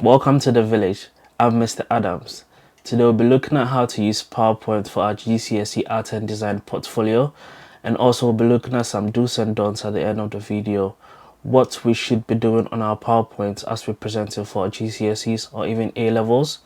Welcome to the village. I'm Mr. Adams. Today we'll be looking at how to use PowerPoint for our GCSE Art and Design portfolio, and also we'll be looking at some do's and don'ts at the end of the video. What we should be doing on our PowerPoint as we present it for our GCSEs or even A levels,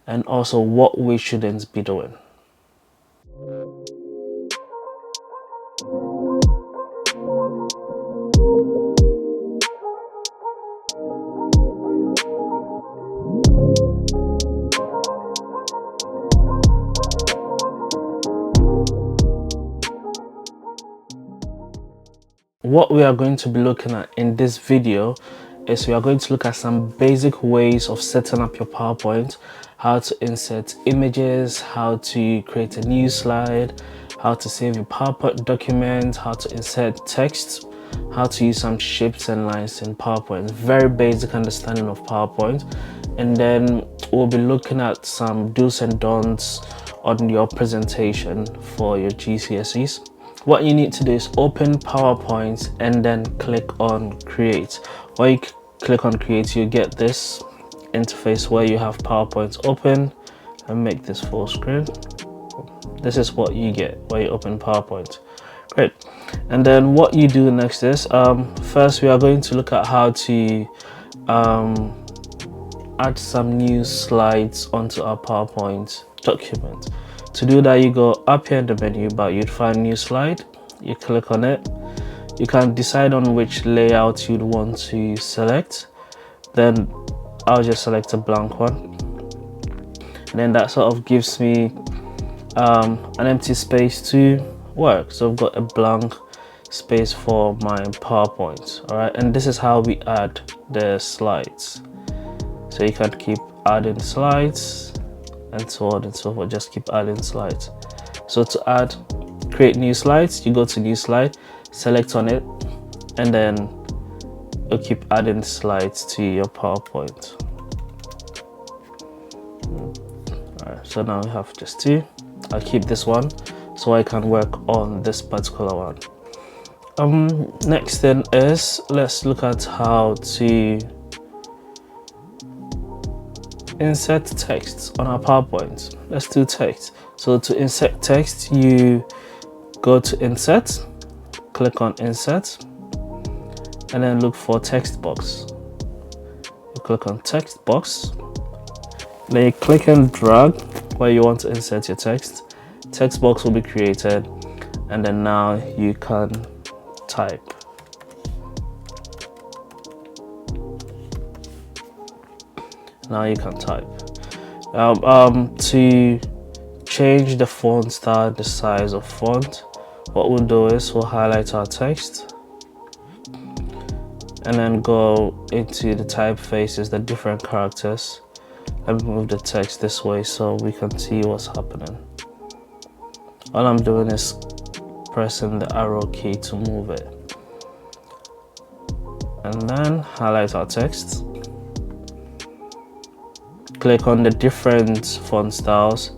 and also what we shouldn't be doing. What we are going to be looking at in this video is we are going to look at some basic ways of setting up your PowerPoint, how to insert images, how to create a new slide, how to save your PowerPoint document, how to insert text, how to use some shapes and lines in PowerPoint. Very basic understanding of PowerPoint. And then we'll be looking at some do's and don'ts on your presentation for your GCSEs. What you need to do is open PowerPoint and then click on create. When you click on create, you get this interface where you have PowerPoint open, and make this full screen. This is what you get when you open PowerPoint. Great. And then what you do next is first we are going to look at how to add some new slides onto our PowerPoint document. To do that, you go up here in the menu bar, you'd find new slide, you click on it. You can decide on which layout you'd want to select. Then I'll just select a blank one, and then that sort of gives me an empty space to work. So I've got a blank space for my PowerPoint. All right, and this is how we add the slides. So you can keep adding slides and so on and so forth. Just keep adding slides. So to create new slides, you go to new slide, select on it, and then you'll keep adding slides to your PowerPoint. Alright, so now we have just two. I'll keep this one so I can work on this particular one. Next thing is, let's look at how to insert text on our PowerPoint. Let's do text. So to insert text, you go to insert, click on insert, and then look for text box. You click on text box, then you click and drag where you want to insert your text. Text box will be created, and then now you can type. Now you can type. To change the font style, the size of font, what we'll do is we'll highlight our text and then go into the typefaces, the different characters, and move the text this way so we can see what's happening. All I'm doing is pressing the arrow key to move it, and then highlight our text. Click on the different font styles,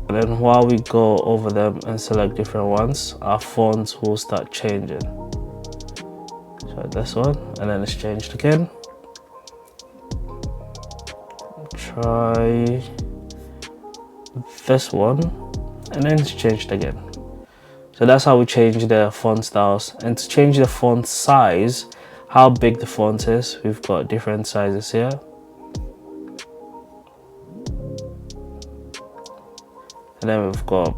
and then while we go over them and select different ones, our fonts will start changing. So this one, and then it's changed again. Try this one, and then it's changed again. So that's how we change the font styles. And to change the font size, how big the font is, we've got different sizes here. And then we've got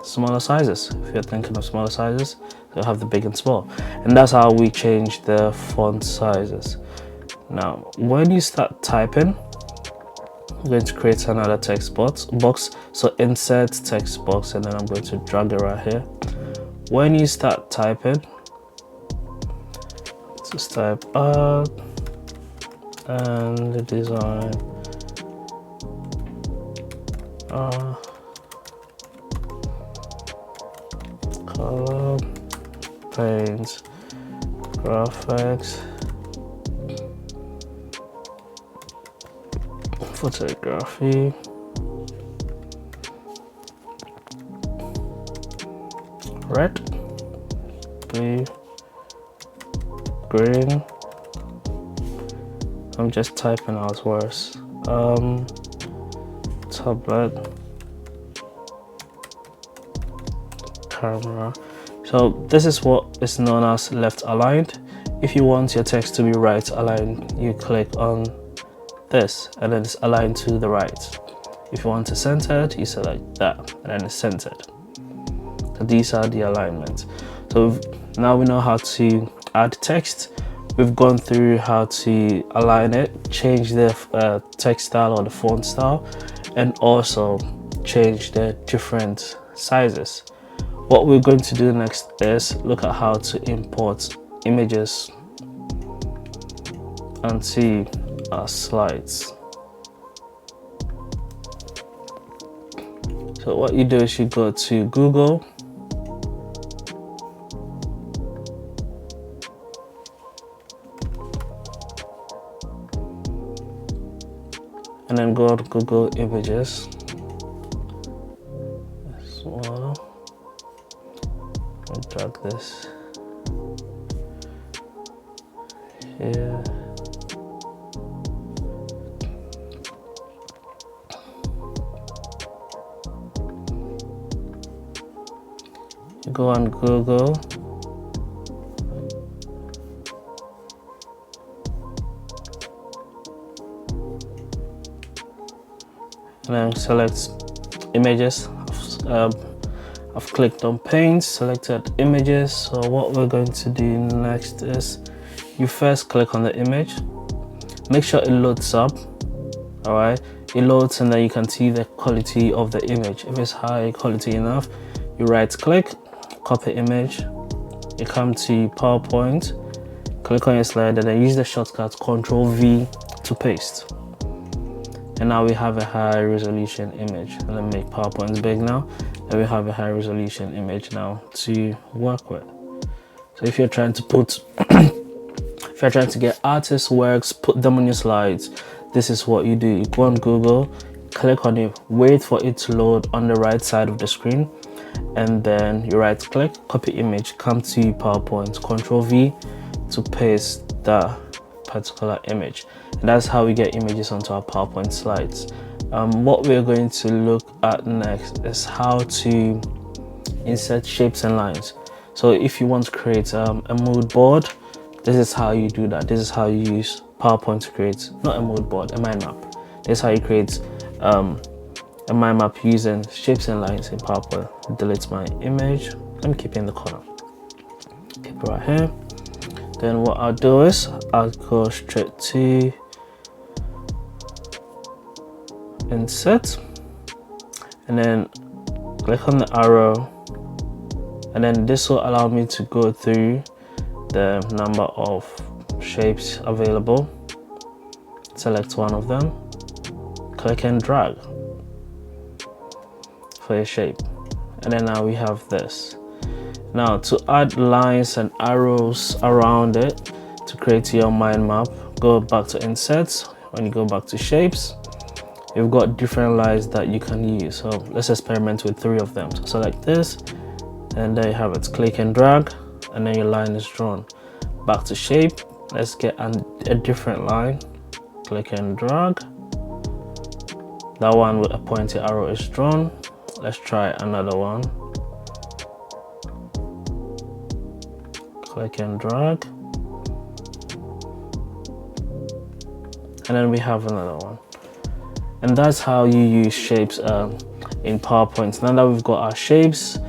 smaller sizes. If you're thinking of smaller sizes, you'll have the big and small. And that's how we change the font sizes. Now, when you start typing, I'm going to create another text box. So insert text box, and then I'm going to drag it right here. When you start typing, just type art and design color, paint, graphics, photography, red, blue, green, I'm just typing out words. Tablet, camera. So this is what is known as left aligned. If you want your text to be right aligned, you click on this and then it's aligned to the right. If you want it centered, you select that and then it's centered. So these are the alignments. So now we know how to add text. We've gone through how to align it, change the text style or the font style, and also change the different sizes. What we're going to do next is look at how to import images onto our slides. So what you do is you go to Google, and then go to Google Images. Smaller. I'll drag this here. You go on Google. And then select images. I've clicked on paint, selected images. So what we're going to do next is you first click on the image, make sure it loads up. All right, it loads and then you can see the quality of the image. If it's high quality enough, you right click, copy image, you come to PowerPoint, click on your slide and then use the shortcut Ctrl+V to paste. And now we have a high resolution image. And let me make PowerPoint big now. And we have a high resolution image now to work with. So if you're trying to if you're trying to get artist works, put them on your slides, this is what you do. You go on Google, click on it, wait for it to load on the right side of the screen, and then you right click, copy image, come to PowerPoint, Ctrl+V to paste that particular image. And that's how we get images onto our PowerPoint slides. What we're going to look at next is how to insert shapes and lines. So if you want to create a mood board, this is how you do that. This is how you use PowerPoint to create, not a mood board, a mind map. This is how you create a mind map using shapes and lines in PowerPoint. Delete my image. Let me keep it in the corner. Keep it right here. Then what I'll do is I'll go straight to insert and then click on the arrow, and then this will allow me to go through the number of shapes available. Select one of them, click and drag for a shape, and then now we have this. Now to add lines and arrows around it to create your mind map, go back to insert. When you go back to shapes, you've got different lines that you can use. So let's experiment with 3 of them. So select this, and there you have it. Click and drag, and then your line is drawn. Back to shape, let's get a different line. Click and drag. That one with a pointy arrow is drawn. Let's try another one. Click and drag, and then we have another one. And that's how you use shapes in PowerPoint. Now that we've got our shapes,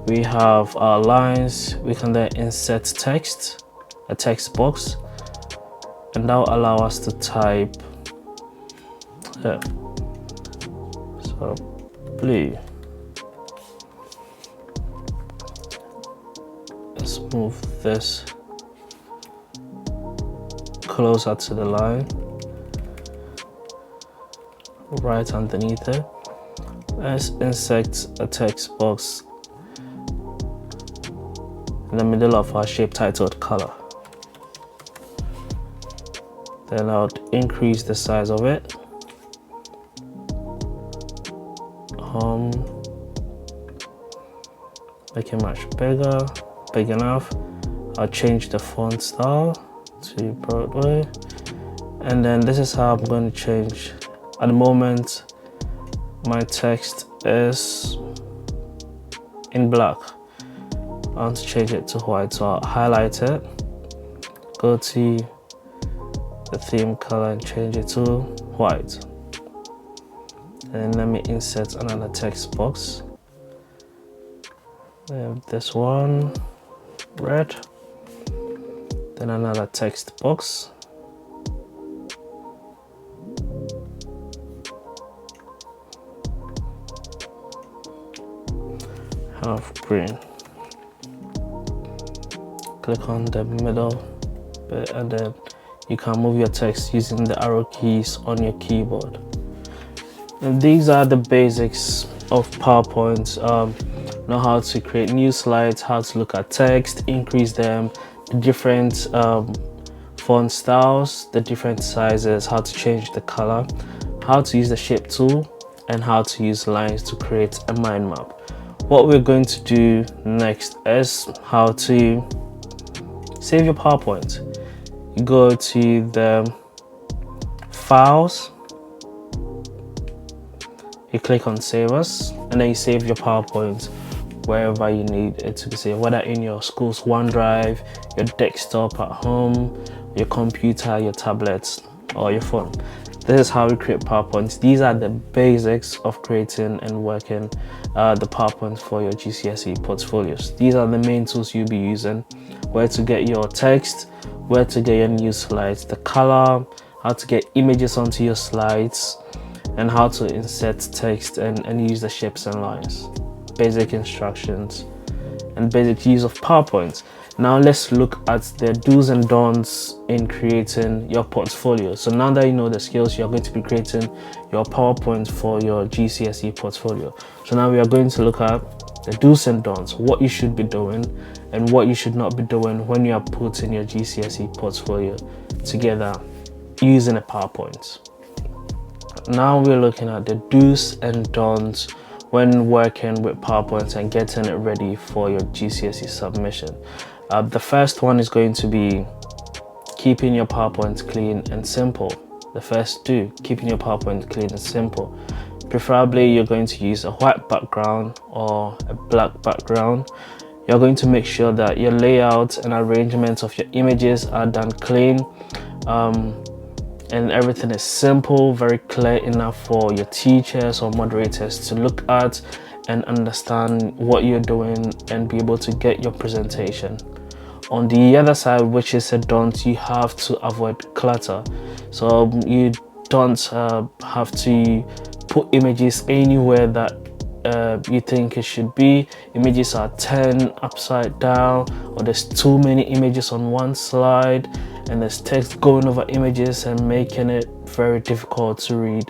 we have our lines, we can then insert text, a text box, and that will allow us to type here. So blue. Let's move this closer to the line, right underneath it. Let's insert a text box in the middle of our shape titled color. Then I'll increase the size of it. Make it much bigger. Big enough. I'll change the font style to Broadway, And then this is how I'm going to change. At the moment, my text is in black. I want to change it to white, so I'll highlight it, go to the theme color and change it to white. And let me insert another text box. We have this one, red, then another text box. Half green. Click on the middle bit and then you can move your text using the arrow keys on your keyboard. And these are the basics of PowerPoint. Know how to create new slides, how to look at text, increase them, the different font styles, the different sizes, how to change the color, how to use the shape tool, and how to use lines to create a mind map. What we're going to do next is how to save your PowerPoint. You go to the files, you click on save as, and then you save your PowerPoint wherever you need it to be saved, whether in your school's OneDrive, your desktop at home, your computer, your tablets, or your phone. This is how we create PowerPoints. These are the basics of creating and working the PowerPoint for your GCSE portfolios. These are the main tools you'll be using: where to get your text, where to get your new slides, the color, how to get images onto your slides, and how to insert text and use the shapes and lines. Basic instructions and basic use of PowerPoint. Now let's look at the do's and don'ts in creating your portfolio. So now that you know the skills, you're going to be creating your PowerPoint for your GCSE portfolio. So now we are going to look at the do's and don'ts, what you should be doing and what you should not be doing when you are putting your GCSE portfolio together using a PowerPoint. Now we're looking at the do's and don'ts when working with PowerPoint and getting it ready for your GCSE submission. The first one is going to be keeping your PowerPoint clean and simple. The first do, keeping your PowerPoint clean and simple. Preferably you're going to use a white background or a black background. You're going to make sure that your layout and arrangement of your images are done clean, and everything is simple, very clear enough for your teachers or moderators to look at and understand what you're doing and be able to get your presentation. On the other side, which is a don't, you have to avoid clutter. So you don't have to put images anywhere that you think it should be. Images are turned upside down, or there's too many images on one slide and there's text going over images and making it very difficult to read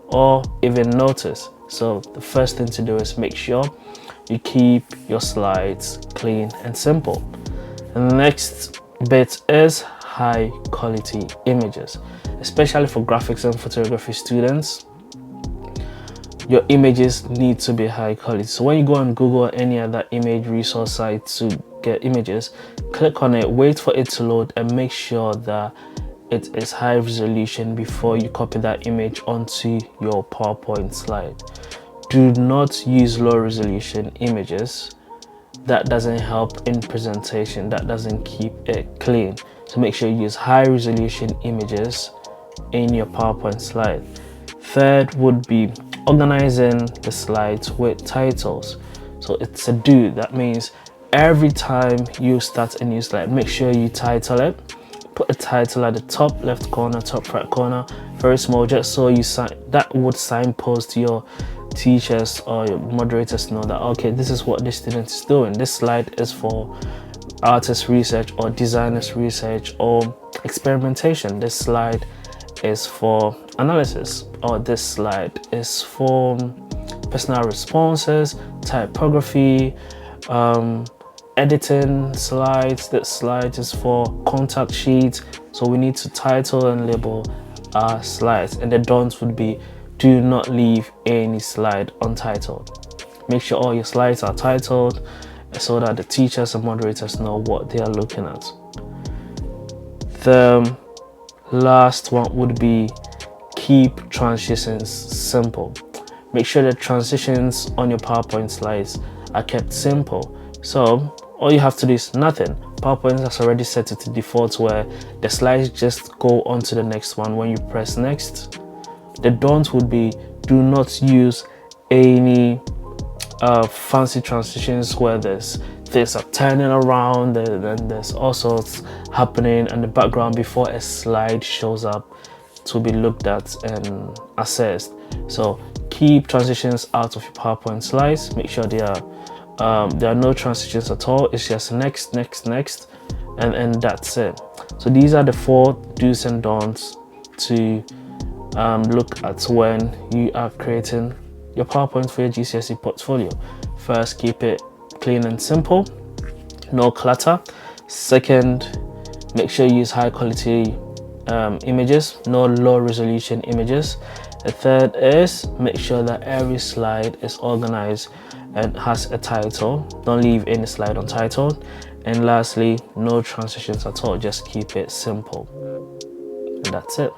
or even notice. So the first thing to do is make sure you keep your slides clean and simple. And the next bit is high quality images, especially for graphics and photography students. Your images need to be high quality. So when you go on Google or any other image resource site to get images, click on it, wait for it to load, and make sure that it is high resolution before you copy that image onto your PowerPoint slide. Do not use low resolution images. That doesn't help in presentation, that doesn't keep it clean. So make sure you use high resolution images in your PowerPoint slide. Third would be organizing the slides with titles. So it's a do. That means every time you start a new slide, make sure you title it. Put a title at the top left corner, top right corner, very small, just so that would signpost to your teachers or your moderators know that, okay, this is what this student is doing. This slide is for artist research or designers research or experimentation. This slide is for analysis, or this slide is for personal responses, typography, editing slides. This slide is for contact sheets. So we need to title and label our slides. And the don'ts would be, do not leave any slide untitled. Make sure all your slides are titled so that the teachers and moderators know what they are looking at. The Last one would be keep transitions simple. Make sure the transitions on your PowerPoint slides are kept simple. So all you have to do is nothing. PowerPoint has already set it to default where the slides just go on to the next one when you press next. The don't would be do not use any fancy transitions where there's things are turning around and there's all sorts happening in the background before a slide shows up to be looked at and assessed. So keep transitions out of your PowerPoint slides. Make sure there are no transitions at all. It's just next, next, next, and that's it. So these are the 4 do's and don'ts to look at when you are creating your PowerPoint for your GCSE portfolio. First, keep it clean and simple, no clutter. Second, make sure you use high quality images, no low resolution images. The third is make sure that every slide is organized and has a title. Don't leave any slide untitled. And lastly, no transitions at all. Just keep it simple. And that's it.